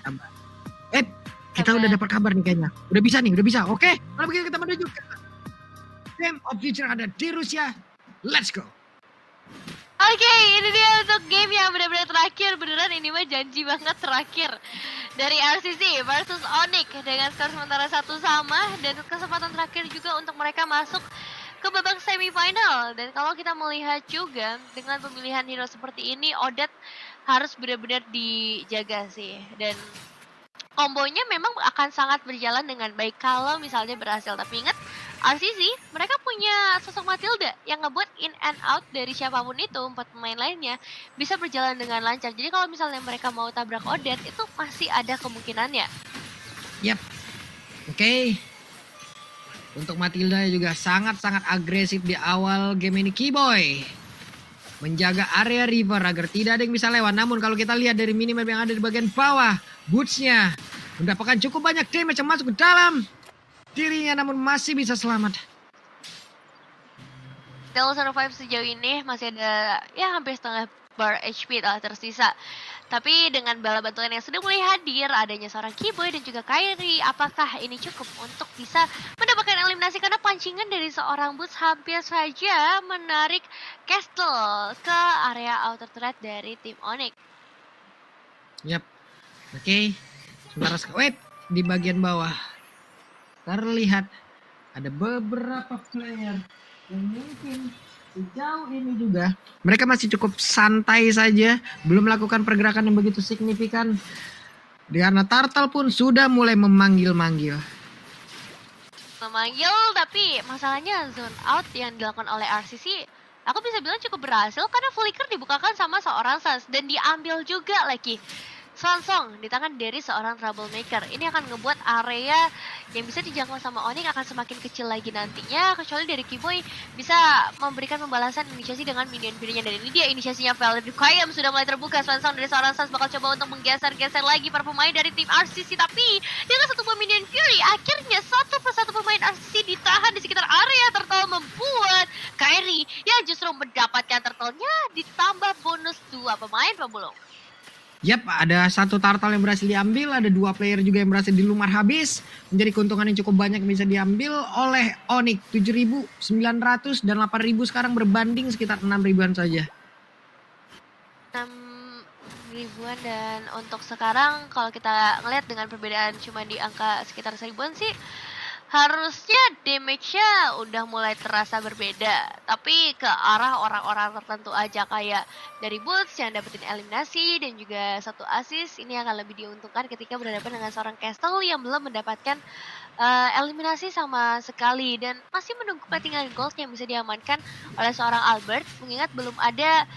kabar. Kita udah dapat kabar nih kayaknya. Udah bisa nih, udah bisa. Oke, kalau begitu kita menuju ke Game of Future ada di Rusia. Let's go. Oke, ini dia untuk game yang benar-benar terakhir. Beneran ini mah janji banget terakhir. Dari RCC versus Onyx dengan skor sementara 1-1. Dan kesempatan terakhir juga untuk mereka masuk ke babak semifinal. Dan kalau kita melihat juga dengan pemilihan hero seperti ini, Odette harus benar-benar dijaga sih. Dan kombonya memang akan sangat berjalan dengan baik kalau misalnya berhasil. Tapi ingat, RCC mereka punya sosok Matilda yang ngebuat in and out dari siapapun itu, 4 pemain lainnya bisa berjalan dengan lancar. Jadi kalau misalnya mereka mau tabrak Odette itu masih ada kemungkinannya. Yap. Oke. Untuk Matilda juga sangat-sangat agresif di awal game ini. Keyboy menjaga area river agar tidak ada yang bisa lewat. Namun kalau kita lihat dari minimap yang ada di bagian bawah, Boots-nya mendapatkan cukup banyak damage yang masuk ke dalam dirinya, namun masih bisa selamat. Still survive sejauh ini masih ada ya hampir setengah bar HP tersisa. Tapi dengan bala bantuan yang sudah mulai hadir, adanya seorang Keyboy dan juga Kairi, apakah ini cukup untuk bisa mendapatkan eliminasi? Karena pancingan dari seorang Boots hampir saja menarik Castle ke area outer threat dari tim Onyx. Yap. Oke. Sementara wait, di bagian bawah terlihat ada beberapa player yang mungkin sejauh ini juga mereka masih cukup santai saja, belum melakukan pergerakan yang begitu signifikan. Karena Turtle pun sudah mulai memanggil-manggil. Tapi masalahnya zone out yang dilakukan oleh RCC, aku bisa bilang cukup berhasil karena flicker dibukakan sama seorang Sans dan diambil juga lagi. Song di tangan dari seorang troublemaker. Ini akan ngebuat area yang bisa dijangkau sama Onyx akan semakin kecil lagi nantinya. Kecuali dari Keyboy bisa memberikan pembalasan inisiasi dengan minion-minionnya. Dan ini dia inisiasinya Valor Dukayam sudah mulai terbuka. Song dari seorang Sans bakal coba untuk menggeser-geser lagi para pemain dari tim RCC. Tapi dengan satu buah minion Fury, akhirnya satu persatu pemain RCC ditahan di sekitar area turtle, membuat Kairi yang justru mendapatkan turtle-nya ditambah bonus 2 pemain pemulung. Yap, ada satu turtle yang berhasil diambil, ada 2 player juga yang berhasil dilumar habis. Menjadi keuntungan yang cukup banyak yang bisa diambil oleh Onyx. 7.900 dan 8.000 sekarang berbanding sekitar 6.000-an saja. 6.000-an dan untuk sekarang kalau kita ngeliat dengan perbedaan cuma di angka sekitar 1.000-an sih, harusnya damage-nya udah mulai terasa berbeda. Tapi ke arah orang-orang tertentu aja, kayak dari Boots yang dapetin eliminasi dan juga 1 assist, ini akan lebih diuntungkan ketika berhadapan dengan seorang Castle yang belum mendapatkan eliminasi sama sekali dan masih menunggu ketinggalan gold yang bisa diamankan oleh seorang Albert. Mengingat belum ada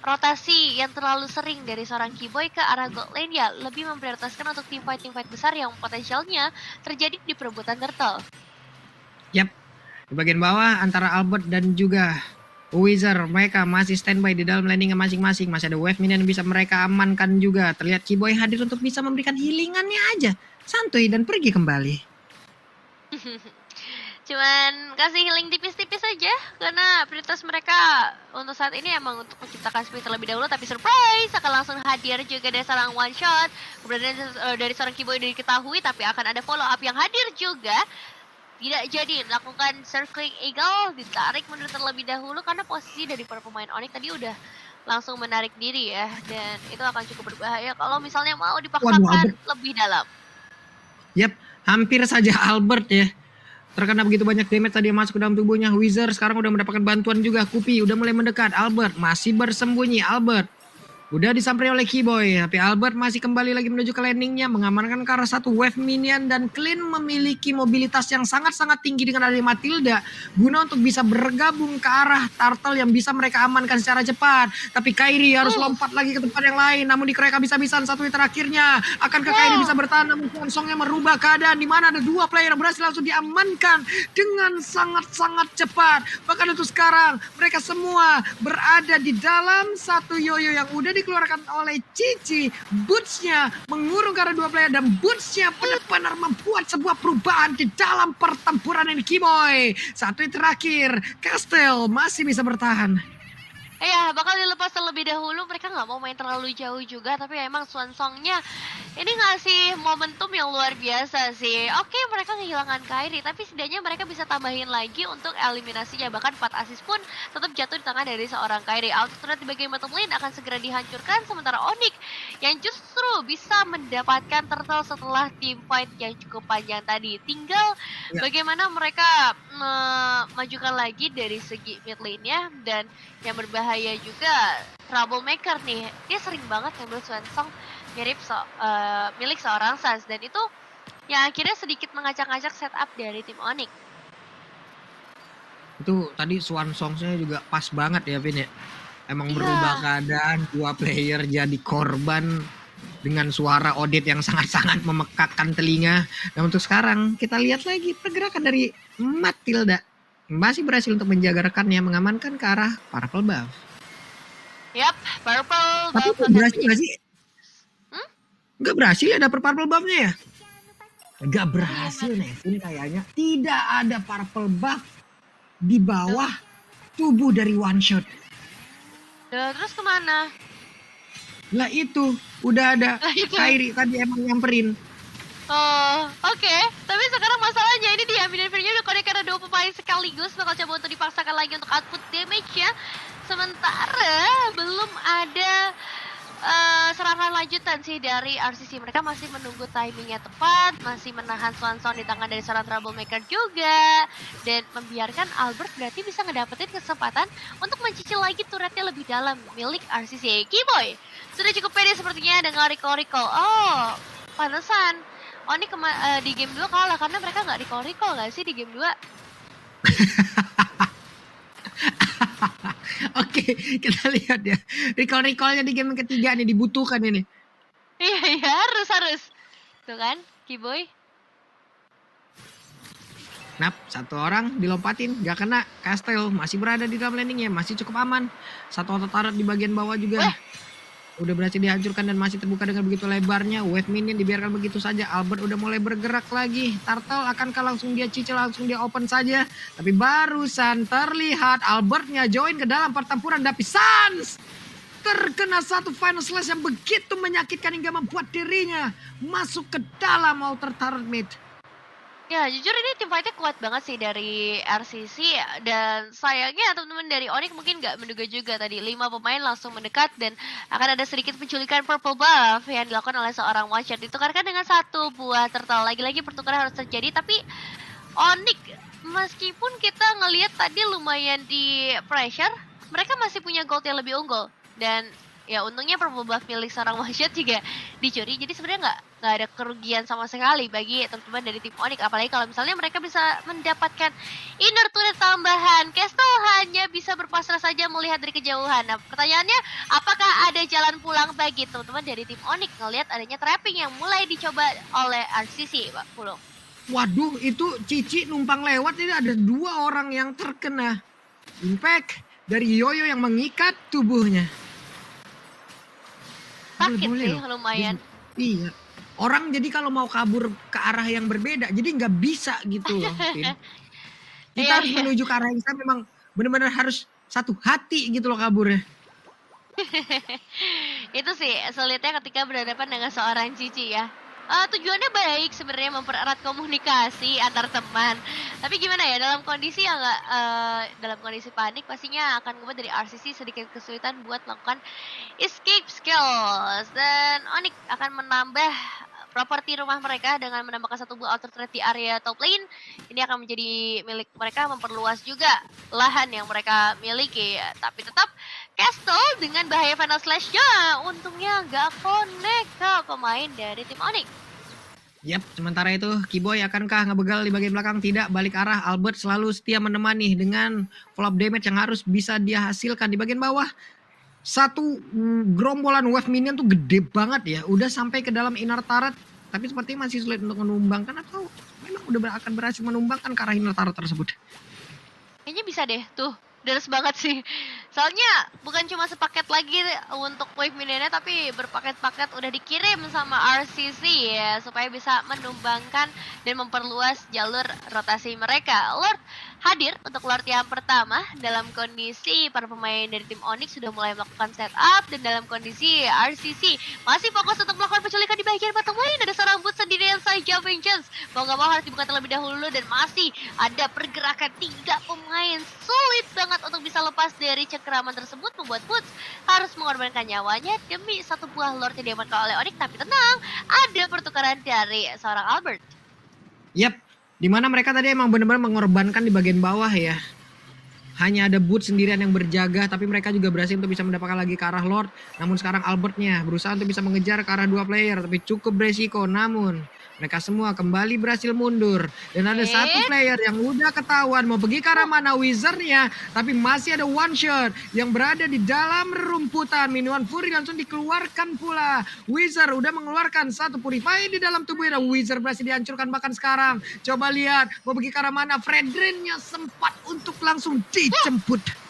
rotasi yang terlalu sering dari seorang Keyboy ke arah gold lane, ya lebih memprioritaskan untuk team fight besar yang potensialnya terjadi di perebutan turtle. Yap, di bagian bawah antara Albert dan juga Wizard, mereka masih standby di dalam landingnya masing-masing. Masih ada wave minion yang bisa mereka amankan juga. Terlihat Keyboy hadir untuk bisa memberikan healingannya aja, santuy dan pergi kembali. Cuman kasih healing tipis-tipis aja karena prioritas mereka untuk saat ini emang untuk menciptakan speed terlebih dahulu. Tapi surprise akan langsung hadir juga dari seorang one shot, kemudian dari seorang Keyboy diketahui, tapi akan ada follow up yang hadir juga. Tidak jadi melakukan circling eagle, ditarik mundur terlebih dahulu karena posisi dari para pemain Onyx tadi udah langsung menarik diri ya, dan itu akan cukup berbahaya kalau misalnya mau dipaksakan lebih dalam. Yap, hampir saja Albert ya terkena begitu banyak damage tadi yang masuk ke dalam tubuhnya. Wizard sekarang udah mendapatkan bantuan juga. Kupi udah mulai mendekat. Albert masih bersembunyi. Albert udah disamperin oleh Keyboy, tapi Albert masih kembali lagi menuju ke landingnya, mengamankan ke arah satu wave minion, dan Clean memiliki mobilitas yang sangat-sangat tinggi dengan adanya Matilda guna untuk bisa bergabung ke arah turtle yang bisa mereka amankan secara cepat. Tapi Kairi harus lompat lagi ke tempat yang lain, namun dikeroyok habis-habisan satu hit terakhirnya. Akankah Kairi bisa bertahan, namun Songnya merubah keadaan di mana ada 2 player yang berhasil langsung diamankan dengan sangat-sangat cepat. Bahkan untuk sekarang mereka semua berada di dalam satu yoyo yang udah dikeluarkan oleh Cici. Boots-nya mengurung karena 2 player, dan Boots-nya benar-benar membuat sebuah perubahan di dalam pertempuran ini. Keyboy, satu yang terakhir, Castle masih bisa bertahan. Iya, bakal dilepas terlebih dahulu. Mereka nggak mau main terlalu jauh juga, tapi ya emang Swansongnya ini ngasih momentum yang luar biasa sih. Oke, mereka kehilangan Kairi, tapi setidaknya mereka bisa tambahin lagi untuk eliminasinya. Bahkan 4 assist pun tetap jatuh di tangan dari seorang Kairi. Auto turret di bagian bottom lane akan segera dihancurkan, sementara Onyx yang justru bisa mendapatkan turtle setelah team fight yang cukup panjang tadi. Tinggal Ya, bagaimana mereka memajukan lagi dari segi mid lane-nya, dan yang berbahaya juga troublemaker nih. Dia sering banget ngambil Swansong milik seorang Sans, dan itu yang akhirnya sedikit mengacak-ngacak setup dari tim Onyx. itu tadi Swan Song-nya juga pas banget ya Vin ya. Emang berubah Iya, keadaan, 2 player jadi korban dengan suara Odette yang sangat-sangat memekakkan telinga. Dan untuk sekarang kita lihat lagi pergerakan dari Matilda. Masih berhasil untuk menjaga rekannya, mengamankan ke arah Purple Buff. yap, purple Tapi buff nggak akan berhasil nggak menjadi. sih? Hmm? Nggak berhasil ya dapet Purple Buff-nya ya? Nggak Oh iya, berhasil Nevin kayaknya. Tidak ada Purple Buff di bawah tubuh dari One Shot. Terus kemana? Lah itu, udah ada Nah itu. Kairi tadi emang nyamperin. Oh, oke. Tapi sekarang masalahnya ini diambil Inferno udah connect karena 2 pemain sekaligus, bakal coba untuk dipaksakan lagi untuk output damage-nya. Sementara belum ada serangan lanjutan sih dari RCC. Mereka masih menunggu timingnya tepat, masih menahan Swansong di tangan dari seorang troublemaker juga, dan membiarkan Albert berarti bisa ngedapetin kesempatan untuk mencicil lagi turretnya lebih dalam milik RCC. Keyboy sudah cukup pede sepertinya dengan recall. Oh, pantesan Oni di game 2 kalah karena mereka nggak recall nggak sih di game 2? Oke, kita lihat ya. Recall-recallnya di game ketiga nih dibutuhkan ini. Iya, harus. Tuh kan, Keyboy. Nap, 1 orang dilompatin, gak kena. Castle masih berada di dalam landingnya, masih cukup aman. 1 auto turret di bagian bawah juga. Udah berhasil dihancurkan dan masih terbuka dengan begitu lebarnya. Wave minion dibiarkan begitu saja. Albert udah mulai bergerak lagi. Turtle akankah langsung dia cicil, langsung dia open saja. Tapi barusan terlihat Albertnya join ke dalam pertempuran. Tapi Sans terkena 1 final slash yang begitu menyakitkan hingga membuat dirinya masuk ke dalam outer turret mid. Ya, jujur ini tim fight-nya kuat banget sih dari RCC, dan sayangnya teman-teman dari Onyx mungkin nggak menduga juga tadi 5 pemain langsung mendekat dan akan ada sedikit penculikan purple buff yang dilakukan oleh seorang one shot, ditukarkan dengan 1 buah turtle. Lagi-lagi pertukaran harus terjadi, tapi Onyx meskipun kita ngelihat tadi lumayan di pressure, mereka masih punya gold yang lebih unggul, dan ya untungnya purple buff milik seorang one shot juga dicuri, jadi sebenarnya nggak ada kerugian sama sekali bagi teman-teman dari tim Onyx, apalagi kalau misalnya mereka bisa mendapatkan inner turret tambahan. Castle hanya bisa berpasrah saja melihat dari kejauhan. Nah, pertanyaannya, apakah ada jalan pulang bagi teman-teman dari tim Onyx ngelihat adanya trapping yang mulai dicoba oleh RCC, Pak Pulung? Waduh, itu Cici numpang lewat, ini ada 2 orang yang terkena impact dari Yoyo yang mengikat tubuhnya. Sakit Boleh sih, loh. lumayan. Iya. Orang jadi kalau mau kabur ke arah yang berbeda, jadi nggak bisa gitu loh, Vin. Kita Iya, harus iya. menuju ke arah yang sama, memang benar-benar harus satu hati gitu loh kaburnya. Itu sih sulitnya ketika berhadapan dengan seorang Cici ya. Tujuannya baik sebenarnya, mempererat komunikasi antar teman. Tapi gimana ya, dalam kondisi yang nggak dalam kondisi panik pastinya akan membuat dari RCC sedikit kesulitan buat melakukan escape skills, dan Onyx akan menambah properti rumah mereka dengan menambahkan 1 buah outer turret di area top lane. Ini akan menjadi milik mereka, memperluas juga lahan yang mereka miliki. Tapi tetap Castle dengan bahaya final slash-nya untungnya nggak connect ke pemain dari tim Onyx. Yap, sementara itu Keyboy akankah ngebegal di bagian belakang? Tidak, balik arah. Albert selalu setia menemani dengan follow up damage yang harus bisa dia hasilkan di bagian bawah. 1 gerombolan wave minion tuh gede banget ya. Udah sampai ke dalam inner turret, tapi sepertinya masih sulit untuk menumbangkan, atau memang udah akan berhasil menumbangkan ke arah inner turret tersebut. Kayaknya bisa deh tuh. Deres banget sih. Soalnya bukan cuma sepaket lagi untuk wave minionnya, tapi berpaket-paket udah dikirim sama RCC ya supaya bisa menumbangkan dan memperluas jalur rotasi mereka. Lord hadir untuk Lord yang pertama dalam kondisi para pemain dari tim Onyx sudah mulai melakukan setup, dan dalam kondisi RCC masih fokus untuk melakukan penculikan di bagian bottom lane. Ada seorang boot sendirian saja Vengeance. Mau gak mau harus dibuka terlebih dahulu, dan masih ada pergerakan 3 pemain. Sulit banget untuk bisa lepas dari cengkeraman tersebut, membuat Boots harus mengorbankan nyawanya demi satu buah Lord yang diamankan oleh Onyx. Tapi tenang, ada pertukaran dari seorang Albert. Yap, dimana mereka tadi emang benar-benar mengorbankan di bagian bawah ya. Hanya ada Boots sendirian yang berjaga, tapi mereka juga berhasil untuk bisa mendapatkan lagi ke arah Lord. Namun sekarang Albertnya berusaha untuk bisa mengejar ke arah 2 player, tapi cukup beresiko. Namun mereka semua kembali berhasil mundur. Dan ada satu player yang udah ketahuan mau pergi ke arah mana Wizardnya, tapi masih ada one shot yang berada di dalam rumputan. Minuan Fury langsung dikeluarkan pula. Wizard udah mengeluarkan satu Purify di dalam tubuhnya. Wizard berhasil dihancurkan bahkan sekarang. Coba lihat mau pergi ke arah mana. Fredrinnya sempat untuk langsung dijemput.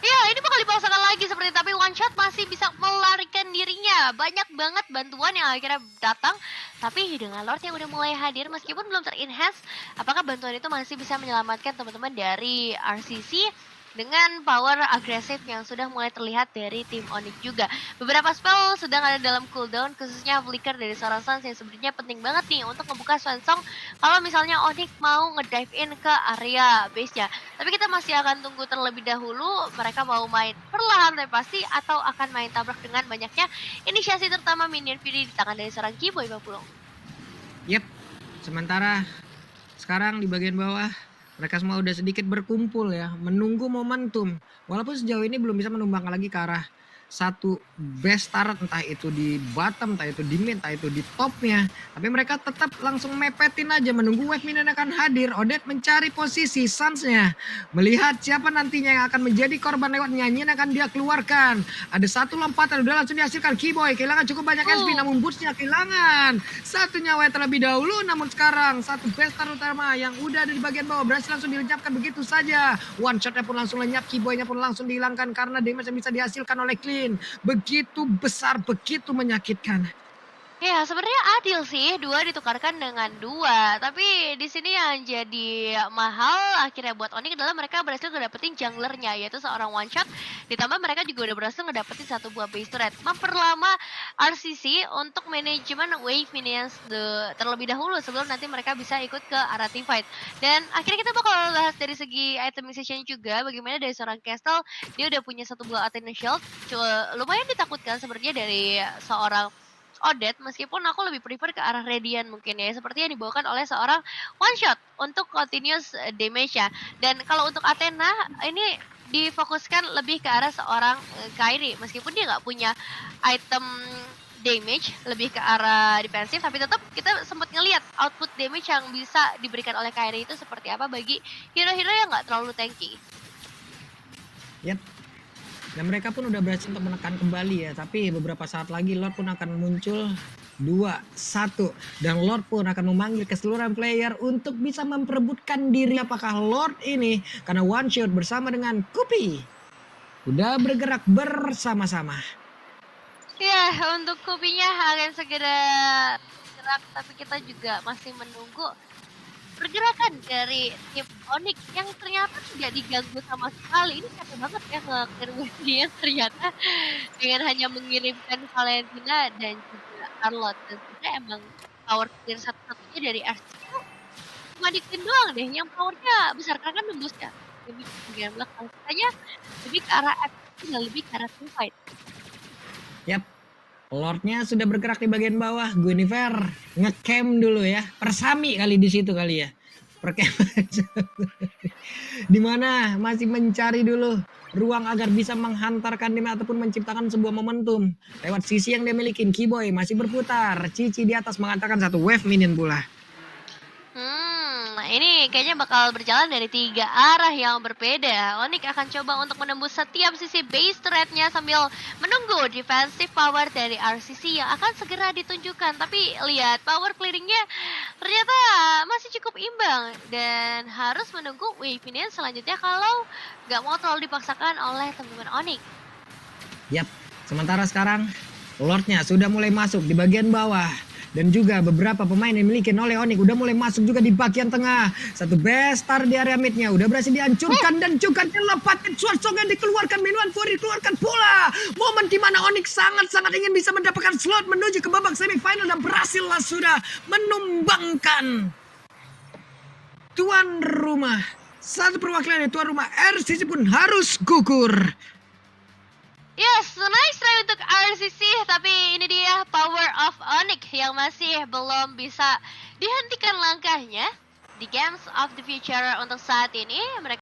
Ya, ini bakal dipaksakan lagi seperti, tapi one shot masih bisa melarikan dirinya. Banyak banget bantuan yang akhirnya datang, tapi dengan Lord yang udah mulai hadir meskipun belum ter-enhance, apakah bantuan itu masih bisa menyelamatkan teman-teman dari RCC dengan power agresif yang sudah mulai terlihat dari tim Onyx juga. Beberapa spell sedang ada dalam cooldown, khususnya Flicker dari seorang Sans yang sebenarnya penting banget nih untuk membuka Swansong kalau misalnya Onyx mau ngedive in ke area base-nya. Tapi kita masih akan tunggu terlebih dahulu mereka mau main perlahan tapi pasti atau akan main tabrak dengan banyaknya inisiasi, terutama minion Fury di tangan dari seorang Kiboy Bang Pulung. Yep, sementara sekarang di bagian bawah mereka semua udah sedikit berkumpul ya, menunggu momentum. Walaupun sejauh ini belum bisa menumbangkan lagi ke arah satu best turret, entah itu di bottom, entah itu di mid, entah itu di topnya. Tapi mereka tetap langsung mepetin aja, menunggu wave minion akan hadir. Odette mencari posisi Suns-nya, melihat siapa nantinya yang akan menjadi korban lewat nyanyian akan dia keluarkan. Ada satu lompatan, udah langsung dihasilkan. Kiboy kehilangan cukup banyak SP, namun Boots-nya kehilangan satu nyawa terlebih dahulu. Namun sekarang satu best turret utama yang udah ada di bagian bawah berhasil langsung dilenyapkan begitu saja. One shot-nya pun langsung lenyap, Kiboy-nya pun langsung dihilangkan karena damage yang bisa dihasilkan oleh Clean begitu besar, begitu menyakitkan. Ya, sebenarnya adil sih, 2 ditukarkan dengan 2. Tapi di sini yang jadi mahal akhirnya buat Onyx adalah mereka berhasil ngedapetin junglernya, yaitu seorang one shot. Ditambah mereka juga udah berhasil ngedapetin satu buah base turret, memperlama RCC untuk manajemen wave minions terlebih dahulu sebelum nanti mereka bisa ikut ke arah team fight. Dan akhirnya kita bakal bahas dari segi itemization juga, bagaimana dari seorang Castle dia udah punya satu buah Athena Shield. Lumayan ditakutkan sebenarnya dari seorang Odette, meskipun aku lebih prefer ke arah Radiant mungkin ya, seperti yang dibawakan oleh seorang one shot untuk continuous damage ya. Dan kalau untuk Athena ini difokuskan lebih ke arah seorang Kairi, meskipun dia nggak punya item damage, lebih ke arah defensif, tapi tetap kita sempat ngelihat output damage yang bisa diberikan oleh Kairi itu seperti apa bagi hero-hero yang nggak terlalu tanky. Yap. Dan mereka pun udah berhasil untuk menekan kembali ya. Tapi beberapa saat lagi Lord pun akan muncul 2-1. Dan Lord pun akan memanggil keseluruhan player untuk bisa memperebutkan diri. Apakah Lord ini, karena one shot bersama dengan Kupi udah bergerak bersama-sama. Ya, untuk Kupinya akan segera bergerak, tapi kita juga masih menunggu pergerakan dari tim Onyx yang ternyata tidak diganggu sama sekali. Ini capek banget ya nge-clear dia ternyata dengan hanya mengirimkan Valentina dan juga Charlotte. Dan sebenarnya emang power clear satu-satunya dari RC itu cuma di clean doang deh yang powernya besar karena kan nembus ya. Lebih ke bagian belakang. Makanya lebih ke arah FP dan lebih ke arah team fight. Yap. Lordnya sudah bergerak di bagian bawah. Guinevere ngecamp dulu ya. Persami kali di situ kali ya. Dimana masih mencari dulu ruang agar bisa menghantarkan tim ataupun menciptakan sebuah momentum lewat sisi yang dia milikin. Kiboy masih berputar. Cici di atas mengantarkan satu wave minion pula. ini kayaknya bakal berjalan dari 3 arah yang berbeda. Onyx akan coba untuk menembus setiap sisi base turretnya sambil menunggu defensive power dari RCC yang akan segera ditunjukkan. Tapi lihat power clearingnya ternyata masih cukup imbang dan harus menunggu wave ini selanjutnya kalau nggak mau terlalu dipaksakan oleh teman-teman Onyx. Yap, sementara sekarang Lordnya sudah mulai masuk di bagian bawah. Dan juga beberapa pemain yang dimiliki oleh Onyx udah mulai masuk juga di bagian tengah. Satu bestar di area midnya udah berhasil dihancurkan dan juga dilepatin Swansong yang dikeluarkan. Minuan Fury dikeluarkan pula. Momen di mana Onyx sangat-sangat ingin bisa mendapatkan slot menuju ke babak semifinal dan berhasillah sudah menumbangkan tuan rumah. Satu perwakilan dari tuan rumah RCC pun harus gugur. Yes, nice try untuk RCC, tapi ini dia power of Onyx yang masih belum bisa dihentikan langkahnya di Games of the Future untuk saat ini. Mereka